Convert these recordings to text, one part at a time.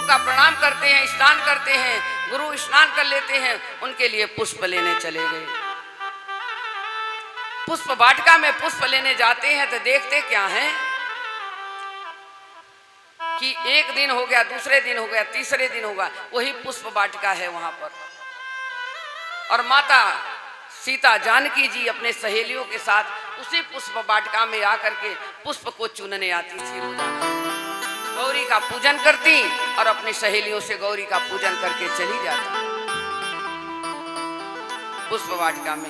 गुरु का प्रणाम करते हैं, स्नान करते हैं, गुरु स्नान कर लेते हैं, उनके लिए पुष्प लेने चले गए। पुष्प वाटिका में पुष्प लेने जाते हैं तो देखते क्या है कि एक दिन हो गया, दूसरे दिन हो गया, तीसरे दिन होगा, वही पुष्प वाटिका है वहां पर। और माता सीता जानकी जी अपने सहेलियों के साथ उसी पुष्प वाटिका में आकर के पुष्प को चुनने आती थी रोजाना। गौरी का पूजन करती और अपनी सहेलियों से गौरी का पूजन करके चली जाती पुष्प वाटिका में।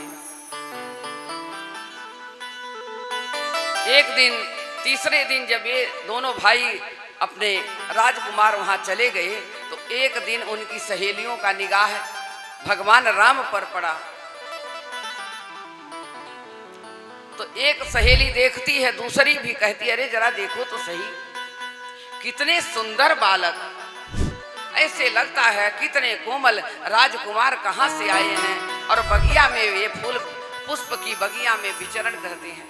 एक दिन, तीसरे दिन जब ये दोनों भाई अपने राजकुमार वहां चले गए तो एक दिन उनकी सहेलियों का निगाह भगवान राम पर पड़ा। तो एक सहेली देखती है, दूसरी भी कहती है, अरे जरा देखो तो सही, कितने सुंदर बालक, ऐसे लगता है कितने कोमल राजकुमार कहां से आए हैं और बगिया में ये फूल पुष्प की बगिया में विचरण करते हैं।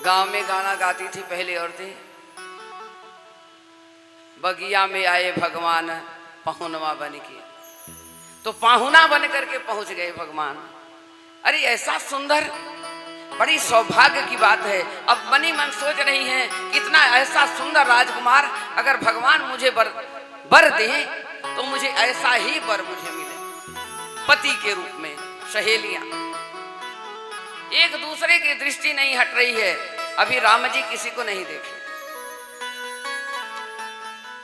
गांव में गाना गाती थी पहले औरतें, बगिया में आए भगवान पहुनवा बन के, तो पाहुना बन करके पहुंच गए भगवान। अरे ऐसा सुंदर, बड़ी सौभाग्य की बात है। अब मनी मन सोच रही हैं कितना ऐसा सुंदर राजकुमार अगर भगवान मुझे बर दें तो मुझे ऐसा ही बर मुझे मिले पति के रूप में। सहेलियां एक दूसरे की दृष्टि नहीं हट रही है। अभी राम जी किसी को नहीं देखे,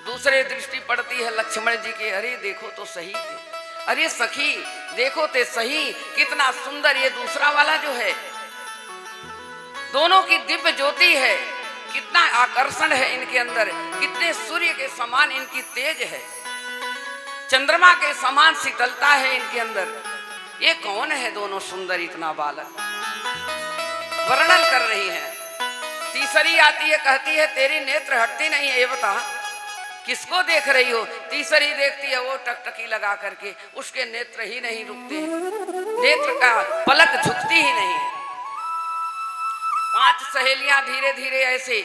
दूसरे दृष्टि पड़ती है लक्ष्मण जी के, अरे देखो तो सही, अरे सखी देखो तो सही, कितना सुंदर ये दूसरा वाला जो है, दोनों की दिव्य ज्योति है, कितना आकर्षण है इनके अंदर, कितने सूर्य के समान इनकी तेज है, चंद्रमा के समान शीतलता है इनके अंदर। ये कौन है दोनों सुंदर इतना बालक, वर्णन कर रही है। तीसरी आती है, कहती है तेरी नेत्र हटती नहीं है, ये बता किसको देख रही हो। तीसरी देखती है, वो टकटकी लगा करके, उसके नेत्र ही नहीं रुकते, नेत्र का पलक झुकती ही नहीं है। 5 सहेलियां धीरे धीरे ऐसे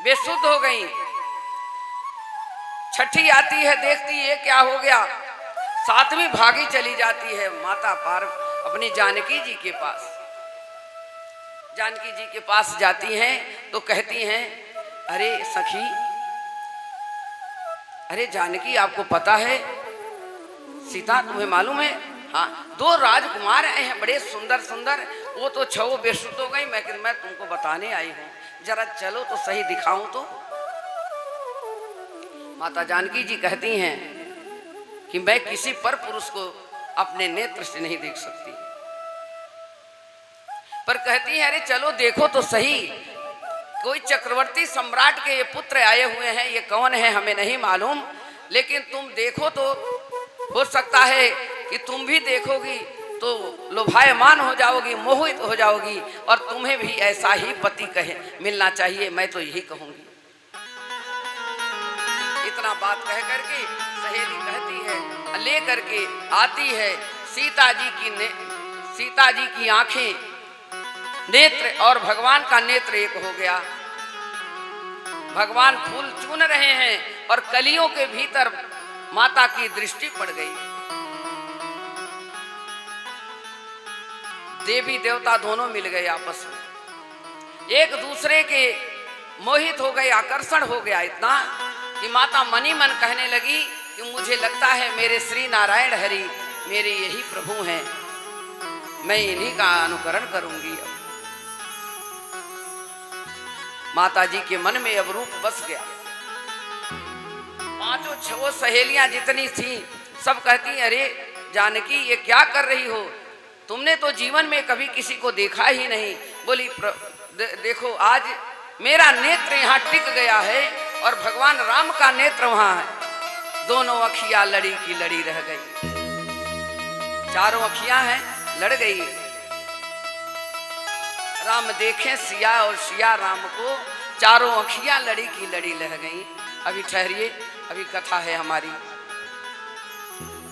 बेसुध हो गईं। छठी आती है, देखती है क्या हो गया, 7वीं भागी चली जाती है माता अपनी जानकी जी के पास। जानकी जी के पास जाती हैं तो कहती हैं, अरे सखी, अरे जानकी आपको पता है सीता तुम्हें मालूम है, हाँ 2 राजकुमार आए हैं बड़े सुंदर सुंदर, वो तो 6 बेसुध हो गई, मैं तुमको बताने आई हूँ, जरा चलो तो सही दिखाऊं तो। माता जानकी जी कहती हैं कि मैं किसी पर पुरुष को अपने नेत्र से नहीं देख सकती, पर कहती है अरे चलो देखो तो सही, कोई चक्रवर्ती सम्राट के ये पुत्र आए हुए हैं, ये कौन है हमें नहीं मालूम, लेकिन तुम देखो तो हो सकता है कि तुम भी देखोगी तो लोभायमान हो जाओगी, मोहित हो जाओगी, और तुम्हें भी ऐसा ही पति कहे मिलना चाहिए, मैं तो यही कहूंगी। इतना बात कह करके सहेली कहती है, ले करके आती है सीता जी की आंखें, नेत्र और भगवान का नेत्र एक हो गया। भगवान फूल चुन रहे हैं और कलियों के भीतर माता की दृष्टि पड़ गई। देवी देवता दोनों मिल गए आपस में, एक दूसरे के मोहित हो गए, आकर्षण हो गया इतना कि माता मनी मन कहने लगी कि मुझे लगता है मेरे श्री नारायण हरि मेरे यही प्रभु हैं, मैं इन्हीं का अनुकरण करूंगी। माता जी के मन में अब रूप बस गया। 5-6 सहेलियां जितनी थी सब कहती, अरे जानकी ये क्या कर रही हो, तुमने तो जीवन में कभी किसी को देखा ही नहीं। बोली देखो आज मेरा नेत्र यहाँ टिक गया है और भगवान राम का नेत्र वहां है। दोनों अखियां लड़ी की लड़ी रह गई, चारों अखियां हैं लड़ गई। राम देखे सिया और सिया राम को, चारों अखियां लड़ी की लड़ी रह गई। अभी ठहरिए, अभी कथा है हमारी।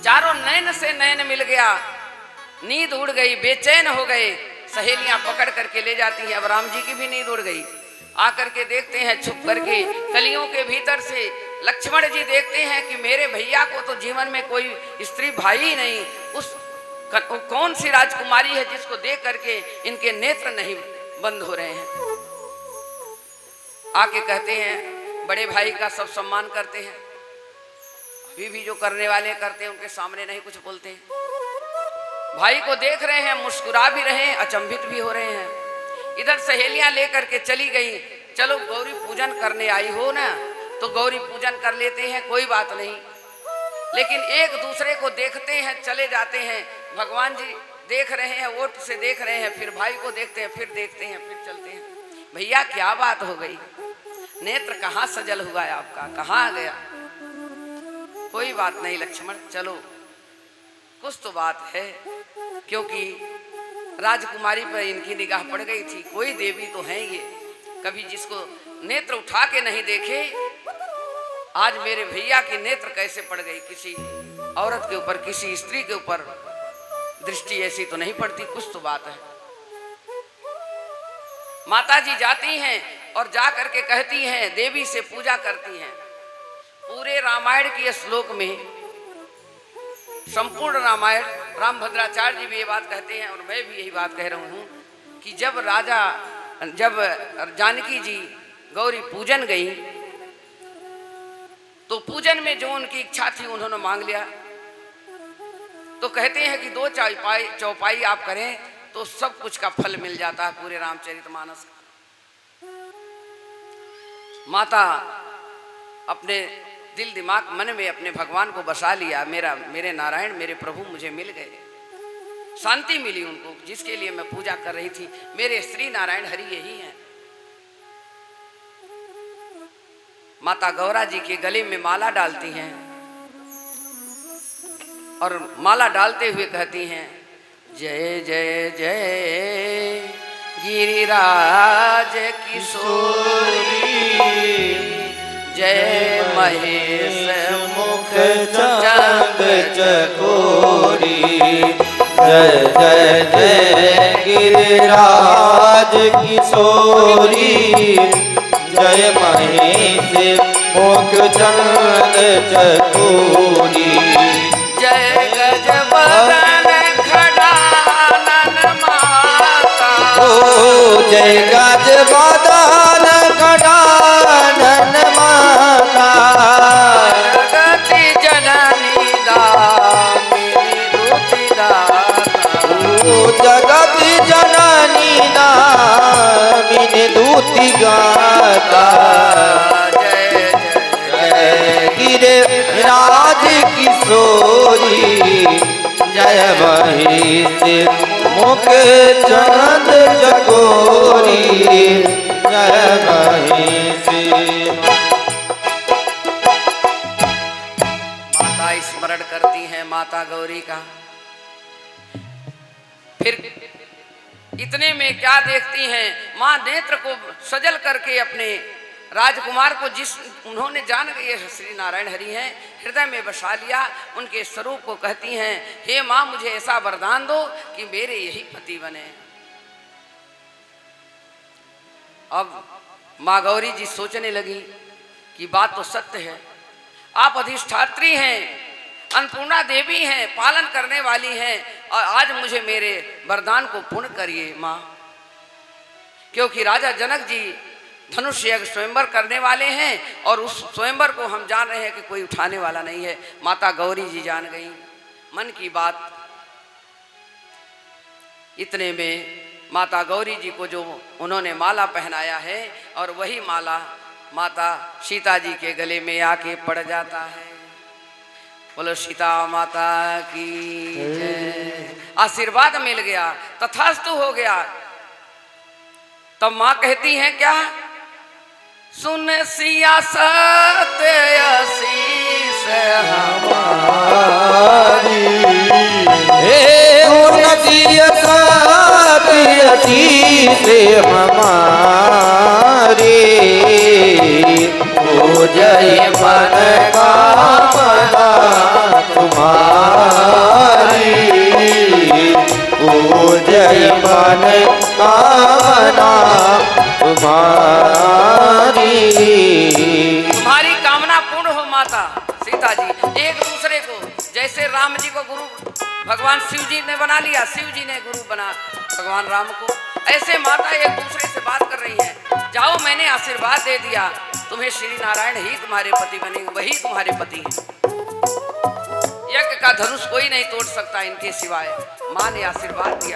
चारों नैन से नैन मिल गया, नींद उड़ गई, बेचैन हो गए, सहेलियां पकड़ करके ले जाती हैं। अब राम जी की भी नींद उड़ गई। आकर के देखते हैं छुप करके कलियों के भीतर से लक्ष्मण जी देखते हैं कि मेरे भैया को तो जीवन में कोई स्त्री भाई ही नहीं, उस कौन सी राजकुमारी है जिसको देख करके इनके नेत्र नहीं बंद हो रहे हैं। आके कहते हैं बड़े भाई का सब सम्मान करते हैं, अभी भी जो करने वाले करते हैं उनके सामने नहीं कुछ बोलते हैं। भाई को देख रहे हैं, मुस्कुरा भी रहे हैं, अचंभित भी हो रहे हैं। इधर सहेलियां लेकर के चली गई, चलो गौरी पूजन करने आई हो ना तो गौरी पूजन कर लेते हैं, कोई बात नहीं। लेकिन एक दूसरे को देखते हैं, चले जाते हैं। भगवान जी देख रहे हैं, ओट से देख रहे हैं, फिर भाई को देखते हैं, फिर देखते हैं, फिर चलते हैं। भैया क्या बात हो गई, नेत्र कहाँ सजल हुआ है आपका, कहाँ गया? कोई बात नहीं लक्ष्मण, चलो कुछ तो बात है, क्योंकि राजकुमारी पर इनकी निगाह पड़ गई थी। कोई देवी तो है ये, कभी जिसको नेत्र उठा के नहीं देखे, आज मेरे भैया की नेत्र कैसे पड़ गई? किसी औरत के ऊपर, किसी स्त्री के ऊपर दृष्टि ऐसी तो नहीं पड़ती, कुछ तो बात है। माता जी जाती हैं और जा करके कहती हैं, देवी से पूजा करती हैं। पूरे रामायण के श्लोक में, संपूर्ण रामायण, रामभद्राचार्य जी भी ये बात कहते हैं और मैं भी यही बात कह रहा हूँ कि जब जानकी जी गौरी पूजन गई तो पूजन में जो उनकी इच्छा थी उन्होंने मांग लिया। तो कहते हैं कि 2 चौपाई आप करें तो सब कुछ का फल मिल जाता है पूरे रामचरितमानस का। माता अपने दिल दिमाग मन में अपने भगवान को बसा लिया, मेरे नारायण, मेरे प्रभु मुझे मिल गए। शांति मिली उनको, जिसके लिए मैं पूजा कर रही थी, मेरे श्री नारायण हरि यही हैं। माता गौरा जी के गले में माला डालती हैं और माला डालते हुए कहती हैं, जय जय जय गिरिराज किशोरी, जय महेश मुख चंद चकोरी, जय जय जय गिरिराज किशोरी, जय महेश मुख चंद चकोरी, जय गजबदन खड़ानन माता, ओ जय गजबदन खड़ानन माता, जगति जननी दामिनी दूती दाता, ओ जगति जननी दामिनी दूती गाता, जय जय गिरिराज किशोरी, जय महेश मुख चंद चकोरी, जय महेश। माता स्मरण करती हैं माता गौरी का। फिर इतने में क्या देखती हैं, माँ नेत्र को सजल करके अपने राजकुमार को, जिस उन्होंने जान गए श्री नारायण हरि हैं, हृदय में बसा लिया। उनके स्वरूप को कहती हैं, हे माँ मुझे ऐसा वरदान दो कि मेरे यही पति बने। अब माँ गौरी जी सोचने लगी कि बात तो सत्य है, आप अधिष्ठात्री हैं, अन्नपूर्णा देवी हैं, पालन करने वाली हैं, और आज मुझे मेरे वरदान को पूर्ण करिए माँ, क्योंकि राजा जनक जी धनुष यज्ञ स्वयंवर करने वाले हैं और उस स्वयंवर को हम जान रहे हैं कि कोई उठाने वाला नहीं है। माता गौरी जी जान गई मन की बात। इतने में माता गौरी जी को जो उन्होंने माला पहनाया है और वही माला माता सीता जी के गले में आके पड़ जाता है। बोलो सीता माता की जय। आशीर्वाद मिल गया, तथास्तु हो गया। तब माँ कहती हैं क्या, सुन सिया सत्य आशीष हमारी, हे सिया सत्य आशीष हमारी, हो जय मन कामना तुम्हारी, हो जय यही मन कामना तुम्हारी। तुम्हारी कामना पूर्ण हो माता सीता जी। एक दूसरे को जैसे राम जी को गुरु भगवान शिव जी ने बना लिया, शिव जी ने गुरु बना भगवान राम को, ऐसे माता एक दूसरे से बात कर रही हैं। जाओ मैंने आशीर्वाद दे दिया, तुम्हें श्री नारायण ही तुम्हारे पति बनेंगे, वही तुम्हारे पति हैं। यज्ञ का धनुष कोई नहीं तोड़ सकता इनके सिवाय। माँ ने आशीर्वाद दिया,